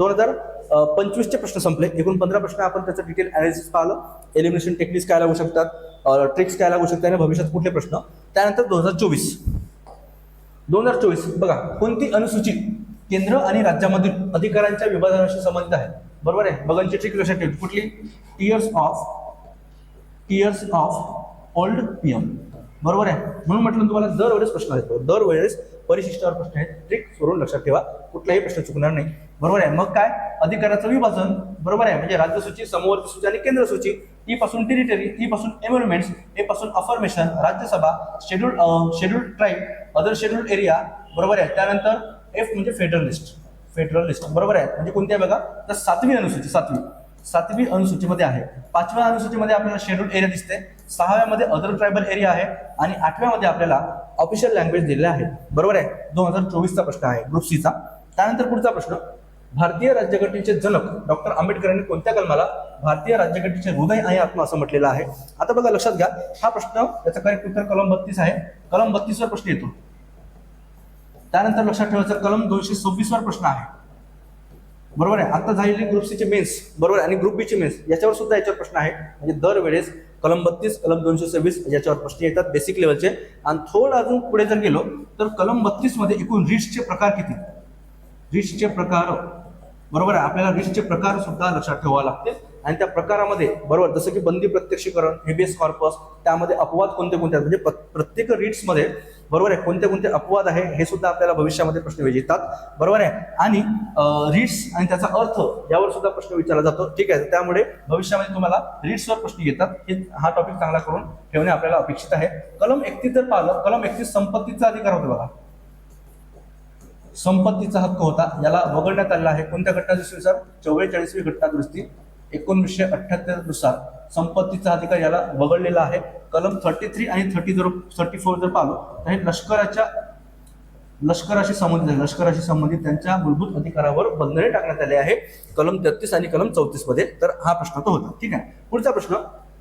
2025चे प्रश्न संपले. एकूण 15 प्रश्न आपण त्याचं डिटेल अनालिसिस पाहिलं. एलिमिनेशन टेक्निक्स काय लागू शकतात, ट्रिक्स काय लागू शकतात आणि भविष्यात कुठले प्रश्न. त्यानंतर 2024 बघा, कोणती अनुसूची केंद्र आणि राज्यामधील अधिकारांच्या विभाजनाशी संबंधित आहे. बरोबर आहे. बघांची ट्रिक लक्षात ठेव. कुठली? Tears of old PM. बरोबर आहे. म्हणून म्हटलं तुम्हाला दरवेळेस प्रश्न येतो, दरवेळेस परिशिष्टावर प्रश्न आहेत. ट्रिक सोडून लक्षात ठेवा, कुठलाही प्रश्न चुकणार नाही. बरोबर आहे. मग काय? अधिकाराचं विभाजन. बरोबर आहे. म्हणजे राज्य सूची, समवर्ती सूची आणि केंद्र सूची. टी पासून टेरिटरी, टी पासून एम्युनिमेंट्स, ए पासून affirmation, Rajya Sabha, scheduled tribe, other scheduled area. बरोबर आहे. त्यानंतर एफ म्हणजे फेडरल लिस्ट. बरोबर आहे. म्हणजे कोणत्या बघा, तर 7वी अनुसूची, 7वी अनुसूचीमध्ये आहे. 5व्या अनुसूचीमध्ये आपल्याला शेड्यूल्ड एरिया दिसते, 6व्यामध्ये अदर ट्रायबल एरिया आहे आणि 8व्यामध्ये आपल्याला ऑफिशियल लँग्वेज दिलेले आहे. बरोबर आहे. 2024चा प्रश्न आहे, ग्रुप सीचा. त्यानंतर पुढचा प्रश्न, भारतीय राज्यघटनेचे जनक डॉक्टर आंबेडकर यांनी कोणत्या कलमाला भारतीय राज्यघटनेचे हृदय आणि आत्मा असं म्हटलेलं आहे. आता बघा लक्षात घ्या, हा प्रश्न त्याचं करेक्ट उत्तर कलम 32 आहे. कलम 32 वर प्रश्न येतो. त्यानंतर लक्षात ठेवायचं कलम 226 वर प्रश्न आहे. बरोबर आहे. आता झालेली ग्रुप सी ची मेन्स, बरोबर, आणि ग्रुप बी ची मेन्स, याच्यावर सुद्धा याच्यावर प्रश्न आहे. म्हणजे दरवेळेस कलम 32, कलम 226 याच्यावर प्रश्न येतात बेसिक लेवलचे. आणि थोडं अजून पुढे जर गेलो तर कलम 32 मध्ये एकूण रिट्सचे प्रकार किती? रिट्सचे प्रकार, बरोबर आहे, आपल्याला रिट्सचे प्रकार सुद्धा लक्षात ठेवावे लागतील. आणि त्या प्रकारामध्ये, बरोबर, जसं की बंदी प्रत्यक्षीकरण, हेबियस कॉर्पस, त्यामध्ये अपवाद कोणते कोणते आहेत, म्हणजे प्रत्येक रिट्समध्ये, बरोबर आहे, कोणते कोणते अपवाद आहे हे सुद्धा आपल्याला भविष्यामध्ये प्रश्न विचारतात. बरोबर आहे. आणि रिट्स आणि त्याचा अर्थ यावर सुद्धा प्रश्न विचारला जातो. ठीक आहे. त्यामुळे भविष्यामध्ये तुम्हाला रिट्सवर प्रश्न येतात. हा टॉपिक चांगला करून ठेवणे आपल्याला अपेक्षित आहे. कलम 31 जर पाहिलं, कलम 31 संपत्तीचा अधिकार होता बघा, संपत्तीचा हक्क होता, याला वगळण्यात आलेला आहे. कोणत्या घटनादुरुस्तीनुसार? 44वी घटनादुरुस्ती 1978 नुसार संपत्तीचा अधिकार याला वगळलेला आहे. कलम 33 आणि 34 जर पाहिलं तर हे लष्कराशी संबंधित आहे. लष्कराशी संबंधित त्यांच्या मूलभूत अधिकारावर बंधने टाकण्यात आले आहे कलम 33 आणि कलम 34 मध्ये. तर हा प्रश्न तो होता. ठीक आहे. पुढचा प्रश्न,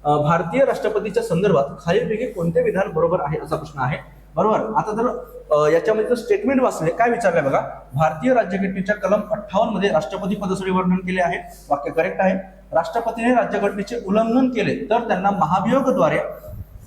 भारतीय राष्ट्रपतीच्या संदर्भात खालीलपैकी कोणते विधान बरोबर आहे असा प्रश्न आहे. बरोबर. आता जर याच्यामध्ये जर स्टेटमेंट वाचले, काय विचारलंय बघा, भारतीय राज्यघटनेच्या कलम 58 मध्ये राष्ट्रपती पदासाठी वर्णन केले आहे. वाक्य करेक्ट आहे. राष्ट्रपतीने राज्यघटनेचे उल्लंघन केले तर त्यांना महाभियोगाद्वारे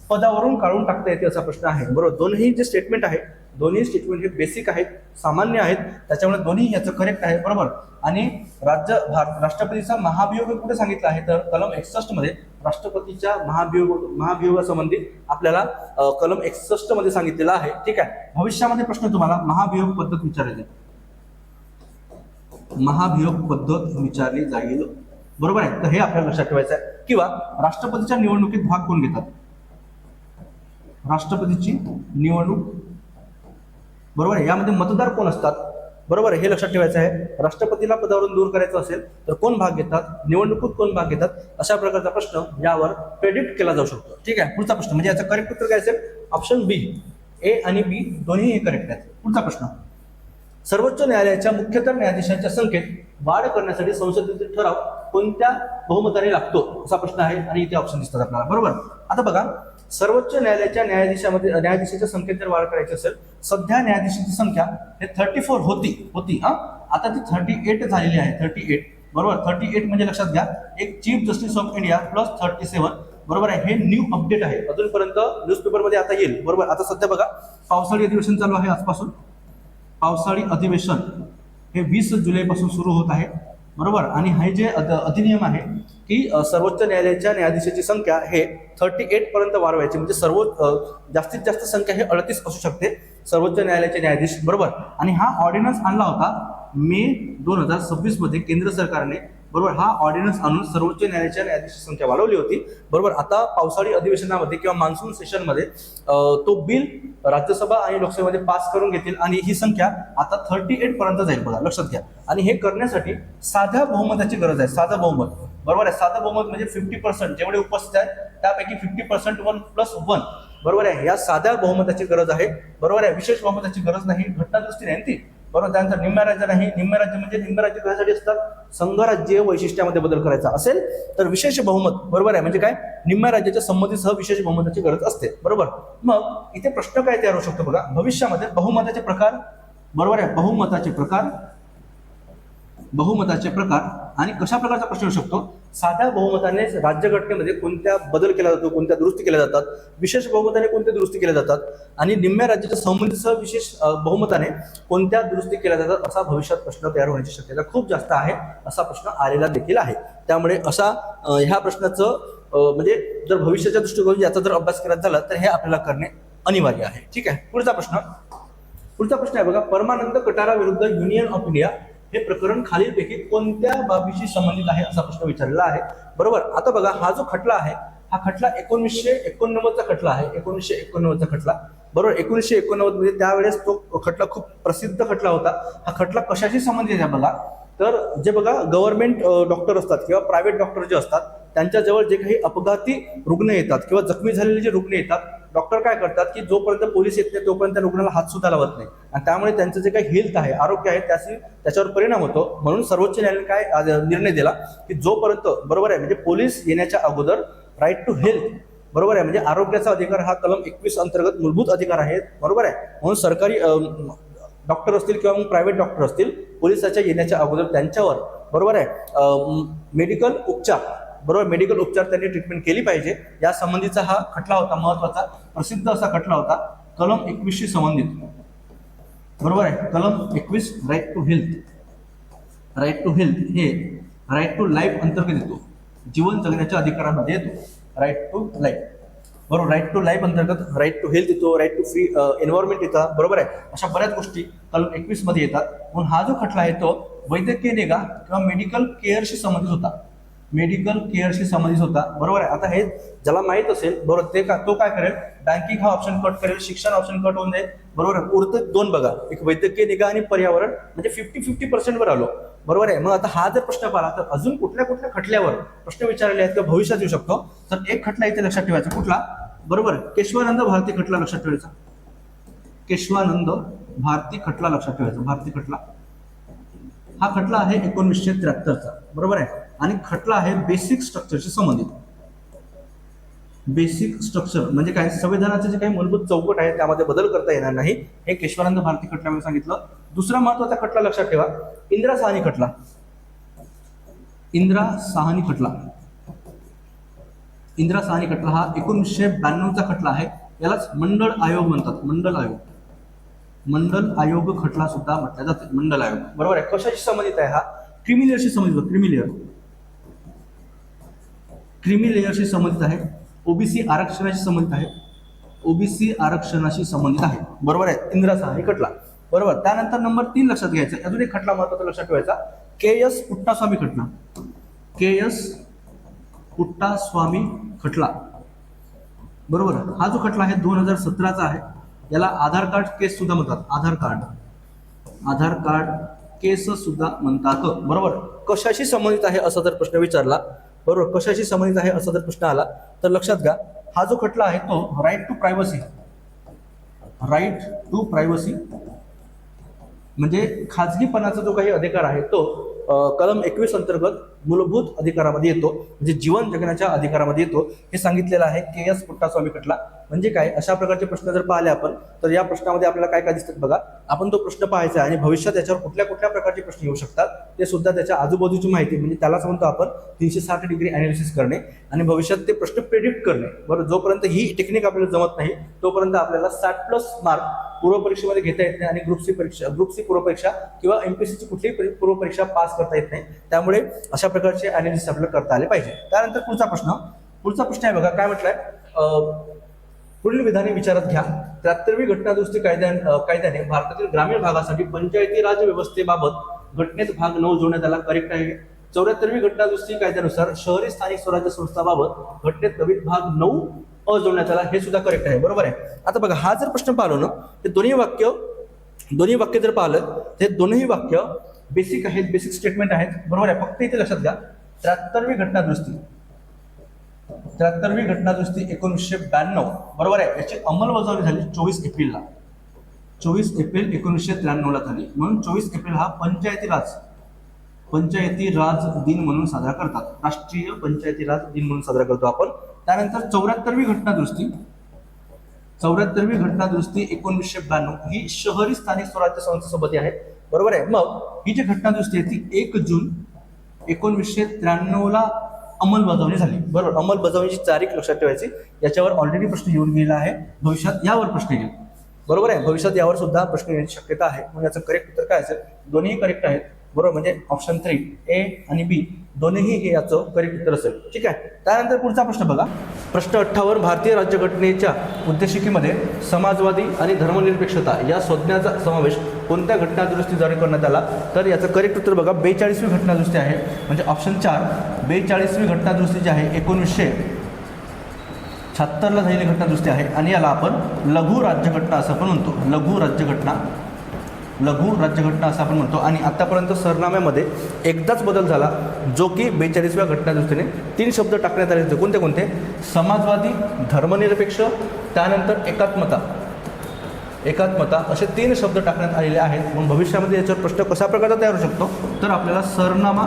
पदावरून काढून टाकता येते असा प्रश्न आहे. बरोबर. दोन्ही जे स्टेटमेंट आहे, दोन्ही स्टेटमेंट हे बेसिक आहेत, सामान्य आहेत, त्याच्यामुळे दोन्ही याचं करेक्ट आहे. बरोबर. आणि राष्ट्रपतीचा महाभियोग कुठे सांगितलं आहे तर कलम 61 मध्ये राष्ट्रपतीच्या महाभियोगासंबंधी आपल्याला कलम 61 मध्ये सांगितलेलं आहे. ठीक आहे. भविष्यामध्ये प्रश्न तुम्हाला महाभियोग पद्धत विचारली जाईल, महाभियोग पद्धत विचारली जाईल. बरोबर आहे. तर हे आपल्याला लक्षात ठेवायचं आहे. किंवा राष्ट्रपतीच्या निवडणुकीत भाग कोण घेतात? राष्ट्रपतीची निवडणूक, बरोबर आहे, यामध्ये मतदार कोण असतात? बरोबर आहे. हे लक्षात ठेवायचं आहे. राष्ट्रपतीला पदावरून दूर करायचं असेल तर कोण भाग घेतात, निवडणुकीत कोण भाग घेतात, अशा प्रकारचा प्रश्न यावर प्रेडिक्ट केला जाऊ शकतो. ठीक आहे. पुढचा प्रश्न, म्हणजे याचं करेक्ट उत्तर काय असेल? ऑप्शन बी. ए आणि बी दोन्ही हे करेक्ट आहेत. पुढचा प्रश्न, सर्वोच्च न्यायालयाच्या मुख्यतर न्यायाधीशांच्या संख्येत वाढ करण्यासाठी संसदेतील ठराव कोणत्या बहुमताने लागतो असा प्रश्न आहे. आणि इथे ऑप्शन दिसतात आपल्याला. बरोबर. आता बघा, सर्वोच्च न्यायालयाच्या न्यायाधीशाच्या संख्येत जर वाढ करायची असेल, सध्या न्यायाधीशांची संख्या हे 34 होती आता ती 38 झालेली आहे. 38. बरोबर. 38 म्हणजे लक्षात घ्या, एक chief justice of India plus 37. बरोबर आहे. हे न्यू अपडेट आहे, अजूनपर्यंत न्यूजपेपर मध्ये आता येईल. बरोबर. आता सध्या बघा, पावसाळी अधिवेशन चालू आहे आजपासून. पावसाळी अधिवेशन हे 20 जुलैपासून सुरू होत आहे. बरोबर. आणि हे जे अधिनियम आहे की सर्वोच्च न्यायालयाच्या न्यायाधीशाची संख्या हे 38 पर्यंत वाढवायची, म्हणजे जास्तीत जास्त संख्या हे 38 असू शकते सर्वोच्च न्यायालयाचे न्यायाधीश. बरोबर. आणि हा ऑर्डिनन्स आणला होता मे 2026 मध्ये केंद्र सरकारने. बरोबर. हा ऑर्डिनन्स आणून सर्वोच्च न्यायालयाच्या न्यायाधीशाची संख्या वाढवली होती. बरोबर. आता पावसाळी अधिवेशनामध्ये किंवा मान्सून सेशनमध्ये तो बिल राज्यसभा आणि लोकसभेमध्ये पास करून घेतील आणि ही संख्या आता 38 पर्यंत जाईल. बघा, लक्षात घ्या. आणि हे करण्यासाठी साध्या बहुमताची गरज आहे. साधं बहुमत. बरोबर आहे. साधं बहुमत म्हणजे 50% जेवढे उपस्थित आहेत त्यापैकी 50% 1+1. बरोबर आहे. या साध्या बहुमताची गरज आहे. बरोबर आहे. विशेष बहुमताची गरज नाही, घटनादुरुस्ती नाही ती. बरोबर. त्यानंतर निम्न राज्य नाही. निम्न राज्य म्हणजे निम्न राज्य कशासाठी असतात? संघराज्य वैशिष्ट्यामध्ये बदल करायचा असेल तर विशेष बहुमत. बरोबर आहे. म्हणजे काय? निम्न राज्याच्या संमतीसह विशेष बहुमताची गरज असते. बरोबर. मग इथे प्रश्न काय तयार होऊ शकतो बघा, भविष्यामध्ये बहुमताचे प्रकार. बरोबर आहे. बहुमताचे प्रकार बहुमताचे प्रकार आणि कशा प्रकारचा प्रश्न येऊ शकतो. साध्या बहुमताने राज्यघटनेमध्ये कोणत्या बदल केला जातो, कोणत्या दुरुस्ती केल्या जातात, विशेष बहुमताने कोणत्या दुरुस्ती केल्या जातात आणि निम्म्या राज्याच्या सहमतीसह विशेष बहुमताने कोणत्या दुरुस्ती केल्या जातात असा भविष्यात प्रश्न तयार होण्याची शक्यता खूप जास्त आहे. असा प्रश्न आलेला देखील आहे. त्यामुळे असा ह्या प्रश्नाचं म्हणजे जर भविष्याच्या दृष्टिकोनातून याचा जर अभ्यास करायचा झाला तर हे आपल्याला करणे अनिवार्य आहे. ठीक आहे. पुढचा प्रश्न आहे बघा. परमानंद कटारा विरुद्ध युनियन ऑफ इंडिया हे प्रकरण खालीलपैकी कोणत्या बाबीशी संबंधित आहे असा प्रश्न विचारलेला आहे. बरोबर. आता बघा हा जो खटला आहे हा खटला 1989चा खटला आहे. 1989चा खटला. बरोबर. 1989 मध्ये त्यावेळेस तो खटला खूप प्रसिद्ध खटला होता. हा खटला कशाशी संबंधित आहे बघा. तर जे बघा गव्हर्नमेंट डॉक्टर असतात किंवा प्रायव्हेट डॉक्टर जे असतात त्यांच्याजवळ जे काही अपघाती रुग्ण येतात किंवा जखमी झालेले जे रुग्ण येतात, डॉक्टर काय करतात की जोपर्यंत पोलीस येत नाही तोपर्यंत रुग्णाला हात सुद्धा लावत नाही आणि त्यामुळे त्यांचं जे काही हेल्थ आहे, आरोग्य आहे त्याच्यावर परिणाम होतो. म्हणून सर्वोच्च न्यायालयाने काय निर्णय दिला की जोपर्यंत बरोबर आहे म्हणजे पोलीस येण्याच्या अगोदर राईट टू हेल्थ बरोबर आहे म्हणजे आरोग्याचा अधिकार हा कलम 21 अंतर्गत मूलभूत अधिकार आहे. बरोबर आहे. म्हणून सरकारी डॉक्टर असतील किंवा मग प्रायव्हेट डॉक्टर असतील पोलिसाच्या येण्याच्या अगोदर त्यांच्यावर बरोबर आहे मेडिकल उपचार त्यांनी ट्रीटमेंट केली पाहिजे. या संबंधीचा हा खटला होता. महत्वाचा प्रसिद्ध असा खटला होता. कलम 21 शी संबंधित बरोबर आहे. कलम 21 राईट टू हेल्थ हे राईट टू लाईफ अंतर्गत येतो. जीवन जगण्याच्या अधिकारामध्ये येतो. राईट टू लाईफ बरोबर. राईट टू लाईफ अंतर्गत राईट टू हेल्थ येतो. राईट टू फ्री एन्व्हायरमेंट येतात. बरोबर आहे. अशा बऱ्याच गोष्टी कलम 21 मध्ये येतात. म्हणून हा जो खटला आहे तो वैद्यकीय निगा किंवा मेडिकल केअरशी संबंधित होता. बरोबर आहे. आता हे ज्याला माहित असेल बरोबर तो काय करेल, बँकिंग हा ऑप्शन कट करेल, शिक्षण ऑप्शन कट होऊन जाईल. बरोबर आहे. उरतं दोन बघा, एक वैद्यकीय निगा आणि पर्यावरण म्हणजे 50-50% वर आलो. बरोबर आहे. मग आता हा जर प्रश्न पाहिला तर अजून कुठल्या खटल्यावर प्रश्न विचारले आहेत किंवा भविष्यात येऊ शकतो. तर एक खटला इथे लक्षात ठेवायचा कुठला बरोबर केशवानंद भारती खटला लक्षात ठेवायचा. केशवानंद भारती खटला लक्षात ठेवायचा. भारती खटला हा खटला आहे 1973चा. बरोबर आहे. आणि खटला आहे बेसिक स्ट्रक्चरशी संबंधित. बेसिक स्ट्रक्चर म्हणजे काय, संविधानाचे जे काही मूलभूत चौकट आहे त्यामध्ये बदल करता येणार नाही. हे केशवानंद भारती खटल्यामध्ये सांगितलं. दुसरा महत्वाचा खटला लक्षात ठेवा, इंदिरा साहनी खटला. इंदिरा साहनी खटला हा 1992चा खटला आहे. यालाच मंडळ आयोग म्हणतात. मंडल आयोग खटला सुद्धा म्हटला जातो. मंडल आयोग बरोबर आहे. कशाशी संबंधित आहे हा, क्रिमिलेअरशी संबंधित. क्रिमिलेअरशी संबंधित आहे. ओबीसी आरक्षणाशी संबंधित आहे. बरोबर आहे. इंदिरा साहनी खटला बरोबर. त्यानंतर नंबर 3 लक्षात घ्यायचा. अजून एक खटला महत्वाचा लक्षात ठेवायचा, के.एस. पुट्टास्वामी खटला. बरोबर. हा जो खटला आहे 2017चा आहे. याला आधार कार्ड केस सुद्धा म्हणतात. आधार कार्ड केस सुद्धा म्हणतात. बरोबर. कशाशी संबंधित आहे असा जर प्रश्न विचारला, बरोबर कशाशी संबंधित आहे असा जर प्रश्न आला तर लक्षात घ्या हा जो खटला आहे तो राईट टू प्रायव्हसी म्हणजे खाजगीपणाचा जो काही अधिकार आहे तो कलम 21 अंतर्गत मूलभूत अधिकारामध्ये येतो. म्हणजे जीवन जगण्याच्या अधिकारामध्ये येतो. हे सांगितलेलं आहे के.एस. पुट्टास्वामी खटला. म्हणजे काय, अशा प्रकारचे प्रश्न जर पाहिले आपण तर या प्रश्नामध्ये आपल्याला काय काय दिसतात बघा. आपण तो प्रश्न पाहायचा आणि भविष्यात याच्यावर कुठल्या प्रकारचे प्रश्न येऊ शकतात ते सुद्धा त्याच्या आजूबाजूची माहिती म्हणजे त्यालाच म्हणतो आपण 360 डिग्री अनालिसिस करणे आणि भविष्यात ते प्रश्न प्रेडिक्ट करणे. बरोबर. जोपर्यंत ही टेक्निक आपल्याला जमत नाही तोपर्यंत आपल्याला 60+ मार्क पूर्व परीक्षेमध्ये घेता येत नाही आणि ग्रुप सी पूर्व परीक्षा किंवा एमपीएससीची कुठलीही पूर्व परीक्षा पास करता येत नाही. त्यामुळे अशा प्रकारचे अनालिसिस आपल्याला करता आले पाहिजे. त्यानंतर पुढचा प्रश्न आहे बघा. काय म्हटलंय, पुढील विधाने विचारात घ्या. 73वी घटनादुरुस्ती कायद्याने भारतातील ग्रामीण भागासाठी पंचायती राज व्यवस्थेबाबत घटनेत भाग 9 जोडण्यात आला. करेक्ट आहे. 74वी घटनादुरुस्ती कायद्यानुसार शहरी स्थानिक स्वराज्य संस्थांबाबत घटनेत नवीन भाग 9 जोडण्यात आला. हे सुद्धा करेक्ट आहे. बरोबर आहे. आता बघा हा जर प्रश्न पाहिलो ना ते दोन्ही वाक्य जर पाहिलं ते दोन्ही वाक्य बेसिक आहेत, बेसिक स्टेटमेंट आहेत. बरोबर आहे. फक्त इथे लक्षात घ्या 73वी घटनादुरुस्ती 1992 बरोबर आहे. याची अंमलबजावणी झाली 24 एप्रिल 1993 झाली. म्हणून 24 एप्रिल हा पंचायती राज दिन म्हणून साजरा करतात. राष्ट्रीय पंचायती राज दिन म्हणून साजरा करतो आपण. त्यानंतर 74वी घटनादुरुस्ती 1992 ही शहरी स्थानिक स्वराज्य संस्थेसोबत आहे. बरोबर आहे. मग ही जी घटना दुरुस्ती आहे ती 1 जून 1993 अंमलबजावणी झाली. बरोबर, अंमलबजावणीची तारीख लक्षात ठेवायची. याच्यावर ऑलरेडी प्रश्न येऊन गेला आहे, भविष्यात यावर प्रश्न येईल. बरोबर आहे, भविष्यात यावर सुद्धा प्रश्न येण्याची शक्यता आहे. म्हणून याचं करेक्ट उत्तर काय असेल? दोन्ही करेक्ट आहेत. बरोबर, म्हणजे ऑप्शन 3 ए आणि बी दोन्हीही हे याचं करेक्ट उत्तर असेल. ठीक आहे. त्यानंतर पुढचा प्रश्न बघा. प्रश्न 58, भारतीय राज्यघटनेच्या उद्देशिकेमध्ये समाजवादी आणि धर्मनिरपेक्षता या संज्ञाचा समावेश कोणत्या घटना दुरुस्ती द्वारे करण्यात आला? तर याचं करेक्ट उत्तर बघा 42वी घटना दुरुस्ती आहे. म्हणजे ऑप्शन 4 42वी घटना दुरुस्ती जी आहे 1976ला झालेली घटना दुरुस्ती आहे. आणि याला आपण लघु राज्यघटना असं पण म्हणतो. लघु राज्यघटना असं आपण म्हणतो. आणि आतापर्यंत सरनाम्यामध्ये एकदाच बदल झाला, जो की 42व्या घटना दुरुस्तीने 3 शब्द टाकण्यात आले होते. कोणते कोणते? समाजवादी, धर्मनिरपेक्ष, त्यानंतर एकात्मता असे 3 शब्द टाकण्यात आलेले आहेत. मग भविष्यामध्ये याच्यावर प्रश्न कशा प्रकारचा तयार होऊ शकतो? तर आपल्याला सरनामा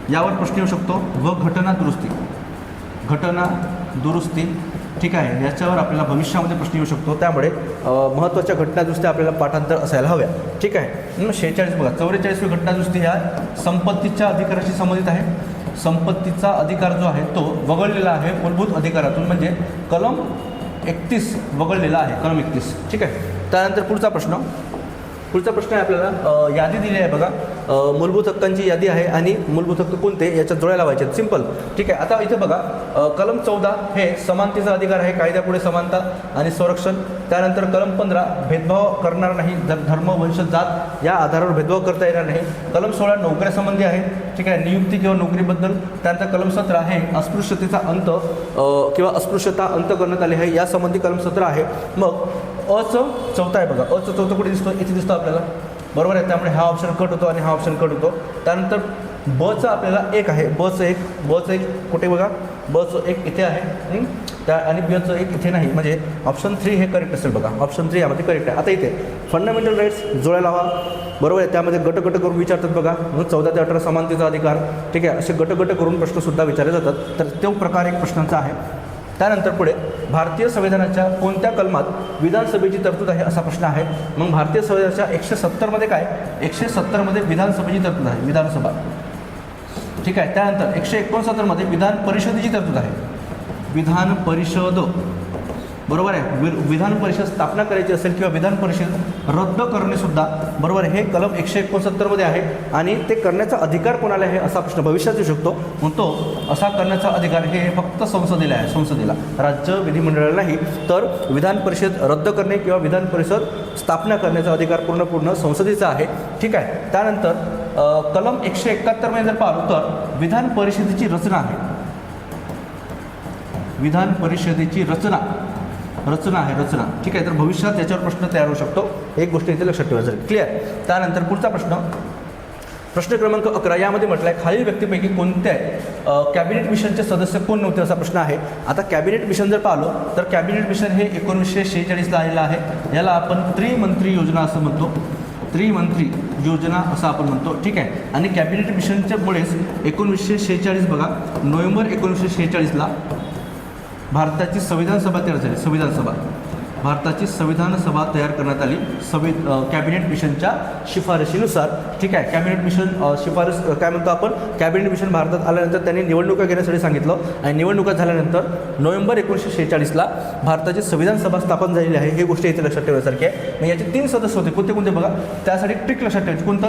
यावर प्रश्न येऊ शकतो व घटना दुरुस्ती ठीक आहे, याच्यावर आपल्याला भविष्यामध्ये प्रश्न येऊ शकतो. त्यामुळे महत्त्वाच्या घटना दुरुस्त्या आपल्याला पाठांतर असायला हव्या. ठीक आहे. 46 बघा, 44वी घटना दुरुस्ती ह्या संपत्तीच्या अधिकाराशी संबंधित आहे. संपत्तीचा अधिकार जो आहे तो वगळलेला आहे मूलभूत अधिकारातून, म्हणजे कलम 31 वगळलेला आहे, कलम 31. ठीक आहे. त्यानंतर पुढचा प्रश्न आहे आपल्याला यादी दिली आहे बघा. मूलभूत हक्कांची यादी आहे आणि मूलभूत हक्क कोणते याच्यात जोड्या लावायचे आहेत. सिंपल. ठीक आहे. आता इथे बघा कलम 14 हे समानतेचा अधिकार आहे, कायद्यापुढे समानता आणि संरक्षण. त्यानंतर कलम 15 भेदभाव करणार नाही, धर्म, वंश, जात या आधारावर भेदभाव करता येणार नाही. कलम 16 नोकऱ्यासंबंधी आहे. ठीक आहे, नियुक्ती किंवा नोकरीबद्दल. त्यानंतर कलम 17 हे अस्पृश्यतेचा अंत किंवा अस्पृश्यता अंत करण्यात आली आहे, यासंबंधी कलम 17 आहे. मग अचं 4 आहे बघा. अचं 4 कुठे दिसतो? इथे दिसतो आपल्याला. बरोबर आहे, त्यामुळे हा ऑप्शन कट होतो आणि हा ऑप्शन कट होतो. त्यानंतर बचं आपल्याला 1 आहे. बचं एक कुठे बघा? बचं 1 इथे आहे त्या आणि बचं 1 इथे नाही, म्हणजे ऑप्शन 3 हे करेक्ट असेल बघा. ऑप्शन 3 यामध्ये करेक्ट आहे. आता इथे फंडामेंटल राईट्स जोड्या लावा. बरोबर आहे, त्यामध्ये गट करून विचारतात बघा. म्हणून 14 ते 18 समानतेचा अधिकार. ठीक आहे, असे गट करून प्रश्नसुद्धा विचारले जातात. तर तो प्रकार एक प्रश्नांचा आहे. त्यानंतर पुढे भारतीय संविधानाच्या कोणत्या कलमात विधानसभेची तरतूद आहे असा प्रश्न आहे. मग भारतीय संविधानाच्या 170मध्ये काय? 170मध्ये विधानसभेची तरतूद आहे, विधानसभा. ठीक आहे. त्यानंतर 169मध्ये विधान परिषदेची तरतूद आहे, विधान परिषद. बरोबर आहे, विधान परिषद स्थापना करायची असेल किंवा विधान परिषद रद्द करणे सुद्धा बरोबर आहे, हे कलम 169मध्ये आहे. आणि ते करण्याचा अधिकार कोणाला आहे असा प्रश्न भविष्यात येऊ शकतो. म्हणतो असा करण्याचा अधिकार हे फक्त संसदेला आहे, संसदेला, राज्य विधिमंडळाला नाही. तर विधान परिषद रद्द करणे किंवा विधान परिषद स्थापना करण्याचा अधिकार पूर्ण संसदेचा आहे. ठीक आहे. त्यानंतर कलम 171मध्ये जर पाहिलं तर विधान परिषदेची रचना आहे, विधान परिषदेची रचना आहे. ठीक आहे. तर भविष्यात याच्यावर प्रश्न तयार होऊ शकतो. एक गोष्ट इथे लक्षात ठेवायचं. क्लिअर. त्यानंतर पुढचा प्रश्न क्रमांक 11 यामध्ये म्हटलं आहे खालील व्यक्तीपैकी कोणत्या कॅबिनेट मिशनचे सदस्य कोण नव्हते असा प्रश्न आहे. आता कॅबिनेट मिशन जर पाहिलं तर कॅबिनेट मिशन हे 1946ला आलेलं आहे. याला आपण त्रिमंत्री योजना असं म्हणतो, त्रिमंत्री योजना असं आपण म्हणतो. ठीक आहे. आणि कॅबिनेट मिशनच्यामुळेच 1946 बघा, नोव्हेंबर 1946ला भारताची संविधान सभा तयार झाली. भारताची संविधान सभा तयार करण्यात आली कॅबिनेट मिशनच्या शिफारशीनुसार. ठीक आहे. कॅबिनेट मिशन शिफारस काय म्हणतो आपण? कॅबिनेट मिशन भारतात आल्यानंतर त्यांनी निवडणुका घेण्यासाठी सांगितलं आणि निवडणुका झाल्यानंतर नोव्हेंबर 1946ला भारताची संविधान सभा स्थापन झालेली आहे. ही गोष्ट इथे लक्षात ठेवण्यासारखी आहे. मग याचे 3 सदस्य होते. कोणते बघा? त्यासाठी ट्रिक लक्षात ठेवायची. कोणतं?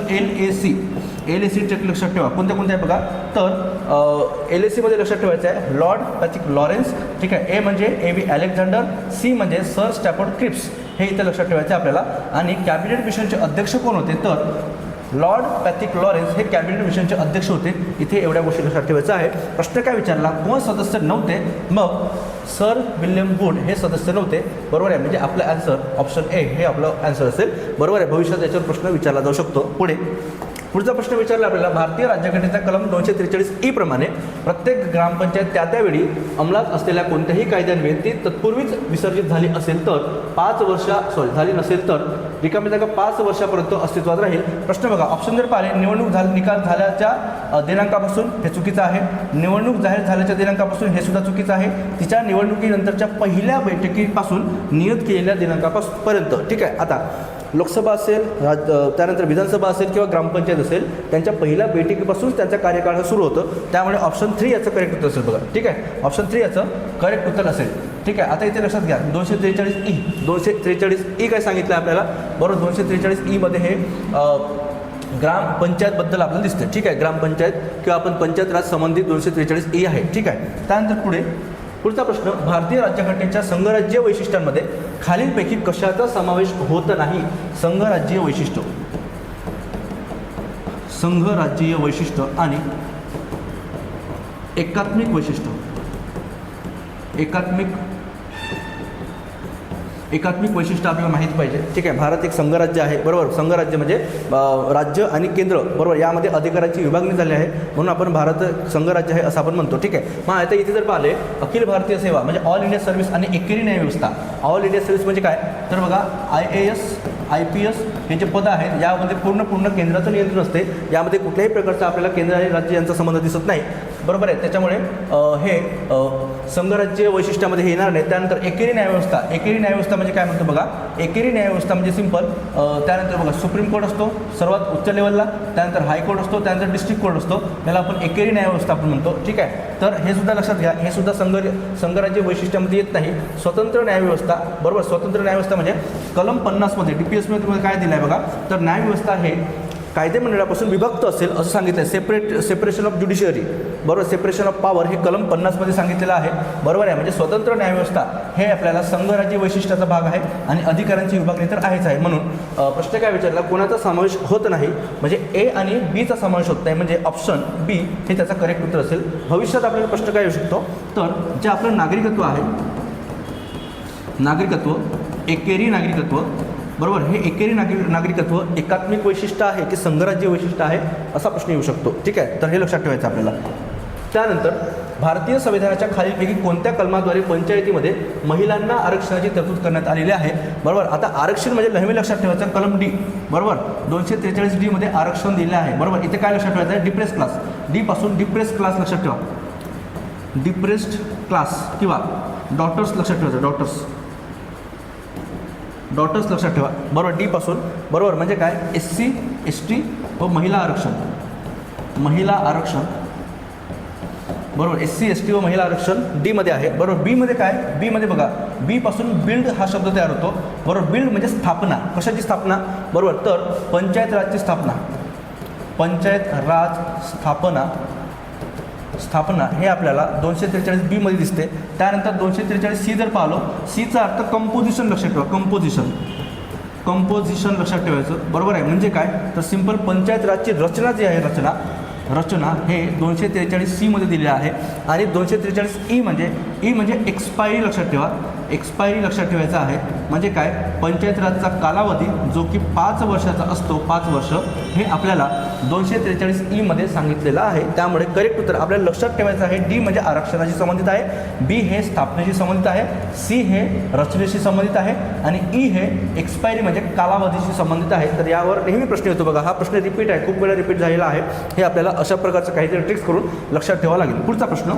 LAC ट्रिक लक्षात ठेवा. कोणते आहे बघा? तर LACमध्ये लक्षात ठेवायचं आहे लॉर्ड पॅथिक लॉरेन्स. ठीक आहे. ए म्हणजे A.V. अलेक्झांडर, C म्हणजे सर स्टॅफर्ड क्रिप्स. हे इथे लक्षात ठेवायचं आहे आपल्याला. आणि कॅबिनेट मिशनचे अध्यक्ष कोण होते? तर लॉर्ड पॅथिक लॉरेन्स हे कॅबिनेट मिशनचे अध्यक्ष होते. इथे एवढ्या गोष्टी लक्षात ठेवायचं आहे. प्रश्न काय विचारला? कोण सदस्य नव्हते? मग सर विल्यम वूड हे सदस्य नव्हते. बरोबर आहे, म्हणजे आपलं आन्सर ऑप्शन ए हे आपलं आन्सर असेल. बरोबर आहे. भविष्यात याच्यावर प्रश्न विचारला जाऊ शकतो. पुढचा प्रश्न विचारला आपल्याला भारतीय राज्यघटनेच्या कलम 243E प्रमाणे प्रत्येक ग्रामपंचायत त्यावेळी अंमलात असलेल्या कोणत्याही कायद्यान्वये ती तत्पूर्वीच विसर्जित झाली असेल तर 5 वर्ष झाली नसेल तर रिकामी जागा 5 वर्षापर्यंत अस्तित्वात राहील. प्रश्न बघा. ऑप्शन जर पाहिले निवडणूक निकाल झाल्याच्या दिनांकापासून हे चुकीचं आहे. निवडणूक जाहीर झाल्याच्या दिनांकापासून हे सुद्धा चुकीचं आहे. तिच्या निवडणुकीनंतरच्या पहिल्या बैठकीपासून नियत केलेल्या दिनांकापर्यंत. ठीक आहे. आता लोकसभा असेल, त्यानंतर विधानसभा असेल किंवा ग्रामपंचायत असेल, त्यांच्या पहिल्या बैठकीपासून त्यांचा कार्यकाळ हा सुरू होतं. त्यामुळे ऑप्शन 3 याचं करेक्ट उत्तर असेल बघा. ठीक आहे, ऑप्शन 3 याचं करेक्ट उत्तर असेल. ठीक आहे, आता इथे लक्षात घ्या 243E काय सांगितलं आपल्याला, बरोबर. 243E मध्ये हे ग्रामपंचायतबद्दल आपल्याला दिसतं. ठीक आहे, ग्रामपंचायत किंवा आपण पंचायत राज संबंधित 243E आहे. ठीक आहे, त्यानंतर पुढचा प्रश्न, भारतीय राज्यघटनेच्या संघराज्य वैशिष्ट्यांमध्ये खालीलपैकी कशाचा समावेश होत नाही? संघराज्यीय वैशिष्ट्य, संघराज्यीय वैशिष्ट्य आणि एकात्मिक वैशिष्ट्य. एकात्मिक वैशिष्ट्य आपल्याला माहीत पाहिजे. ठीक आहे, भारत एक संघराज्य आहे, बरोबर. संघराज्य म्हणजे राज्य आणि केंद्र, बरोबर, यामध्ये अधिकाराची विभागणी झाली आहे, म्हणून आपण भारत संघराज्य आहे असं आपण म्हणतो. ठीक आहे, मग आता इथे जर पाहिले अखिल भारतीय सेवा म्हणजे ऑल इंडिया सर्व्हिस आणि एकेरी न्याय व्यवस्था. ऑल इंडिया सर्व्हिस म्हणजे काय, तर बघा IAS IPS हे जे पद आहेत यामध्ये पूर्ण केंद्राचं नियंत्रण असते. यामध्ये कुठल्याही प्रकारचा आपल्याला केंद्र आणि राज्य यांचा संबंध दिसत नाही, बरोबर आहे. त्याच्यामुळे हे संघराज्य वैशिष्ट्यामध्ये हे येणार नाही. त्यानंतर एकेरी न्यायव्यवस्था. एकेरी न्यायव्यवस्था म्हणजे काय म्हणतो बघा, एकेरी न्यायव्यवस्था म्हणजे सिंपल. त्यानंतर बघा सुप्रीम कोर्ट असतो सर्वात उच्च लेवलला, त्यानंतर हायकोर्ट असतो, त्यानंतर डिस्ट्रिक्ट कोर्ट असतो, त्याला आपण एकेरी न्यायव्यवस्था आपण म्हणतो. ठीक आहे, तर हे सुद्धा लक्षात घ्या, हे सुद्धा संघराज्य वैशिष्ट्यामध्ये येत नाही. स्वतंत्र न्यायव्यवस्था, बरोबर. स्वतंत्र न्यायव्यवस्था म्हणजे कलम 50 मध्ये DPS मध्ये काय दिलं आहे बघा, तर न्यायव्यवस्था हे कायदेमंडळापासून विभक्त असेल असं सांगितलं आहे. सेपरेशन ऑफ ज्युडिशियरी, बरोबर. सेपरेशन ऑफ पॉवर हे कलम 50 मध्ये सांगितलेलं आहे, बरोबर आहे. म्हणजे स्वतंत्र न्यायव्यवस्था हे आपल्याला संघराज्य वैशिष्ट्याचा भाग आहे आणि अधिकारांची विभागणी तर आहेच आहे. म्हणून प्रश्न काय विचारला, कोणाचा समावेश होत नाही, म्हणजे A आणि B चा समावेश होत नाही, म्हणजे ऑप्शन B हे त्याचा करेक्ट उत्तर असेल. भविष्यात आपल्याला प्रश्न काय येऊ शकतो, तर जे आपलं नागरिकत्व आहे, नागरिकत्व, एकेरी नागरिकत्व, बरोबर, हे एकेरी नागरिकत्व एकात्मिक वैशिष्ट्य आहे की संघराज्य वैशिष्ट्य आहे असा प्रश्न येऊ शकतो. ठीक आहे, तर हे लक्षात ठेवायचं आपल्याला. त्यानंतर भारतीय संविधानाच्या खालीलपैकी कोणत्या कलमाद्वारे पंचायतीमध्ये महिलांना आरक्षणाची तरतूद करण्यात आलेली आहे? बरोबर, आता आरक्षण म्हणजे नेहमी लक्षात ठेवायचं कलम D, बरोबर. 243D मध्ये आरक्षण दिलेलं आहे, बरोबर. इथे काय लक्षात ठेवायचं आहे, डिप्रेस क्लास. D पासून डिप्रेस क्लास लक्षात ठेवा, डिप्रेस्ड क्लास किंवा डॉटर्स लक्षात ठेवायचं, डॉटर्स लक्षात ठेवा, बरोबर. D पासून, बरोबर, म्हणजे काय, SC ST व महिला आरक्षण, बरोबर. SC ST व महिला आरक्षण D मध्ये आहे, बरोबर. B मध्ये काय, B मध्ये बघा, B पासून बिल्ड हा शब्द तयार होतो, बरोबर. बिल्ड म्हणजे स्थापना, कशाची स्थापना, बरोबर. तर पंचायत राजची स्थापना, पंचायत राज स्थापना हे आपल्याला 243B मध्ये दिसते. त्यानंतर 243C जर पाहिलो, Cचा अर्थ कंपोजिशन लक्षात ठेवा, कंपोजिशन लक्षात ठेवायचं, बरोबर आहे. म्हणजे काय, तर सिंपल पंचायत राजची रचना जी आहे, रचना हे 243C मध्ये दिलेलं आहे. आणि 243E म्हणजे एक्सपायरी लक्षात ठेवा, एक्सपायरी लक्षात ठेवायचा आहे. म्हणजे काय, पंचायत राजचा कालावधी जो की 5 वर्षाचा असतो, 5 वर्ष हे आपल्याला 243E मध्ये सांगितलेलं आहे. त्यामुळे करेक्ट उत्तर आपल्याला लक्षात ठेवायचं आहे. D म्हणजे आरक्षणाशी संबंधित आहे, B हे स्थापनेशी संबंधित आहे, C हे रचनेशी संबंधित आहे आणि E हे एक्सपायरी म्हणजे कालावधीशी संबंधित आहे. तर यावर नेहमी प्रश्न येतो बघा, हा प्रश्न रिपीट आहे, खूप वेळा रिपीट झालेला आहे. हे आपल्याला अशा प्रकारचं काहीतरी ट्रिक्स करून लक्षात ठेवावं लागेल. पुढचा प्रश्न,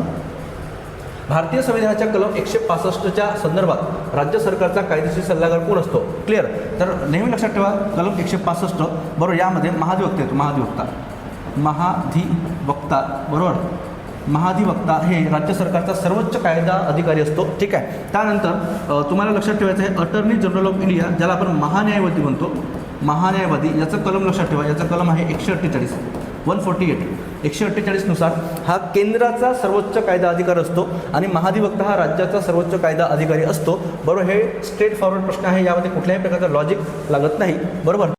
भारतीय संविधानाच्या कलम 165च्या संदर्भात राज्य सरकारचा कायदेशीर सल्लागार कोण असतो? क्लिअर. तर नेहमी लक्षात ठेवा कलम 165, बरोबर. यामध्ये महाधिवक्ता येतो, महाधिवक्ता, बरोबर. महाधिवक्ता हे राज्य सरकारचा सर्वोच्च कायदा अधिकारी असतो. ठीक आहे. त्यानंतर तुम्हाला लक्षात ठेवायचं आहे अटर्नी जनरल ऑफ इंडिया, ज्याला आपण महान्यायवादी म्हणतो, महान्यायवादी, याचा कलम लक्षात ठेवा, याचा कलम आहे 148, 148 नुसार हा केंद्राचा सर्वोच्च कायदा अधिकारी असतो आणि महाधिवक्ता हा राज्याचा सर्वोच्च कायदा अधिकारी असतो, बरोबर. हे स्ट्रेट फॉरवर्ड प्रश्न आहे, यामध्ये कुठल्याही प्रकारचा लॉजिक लागत नाही, बरोबर.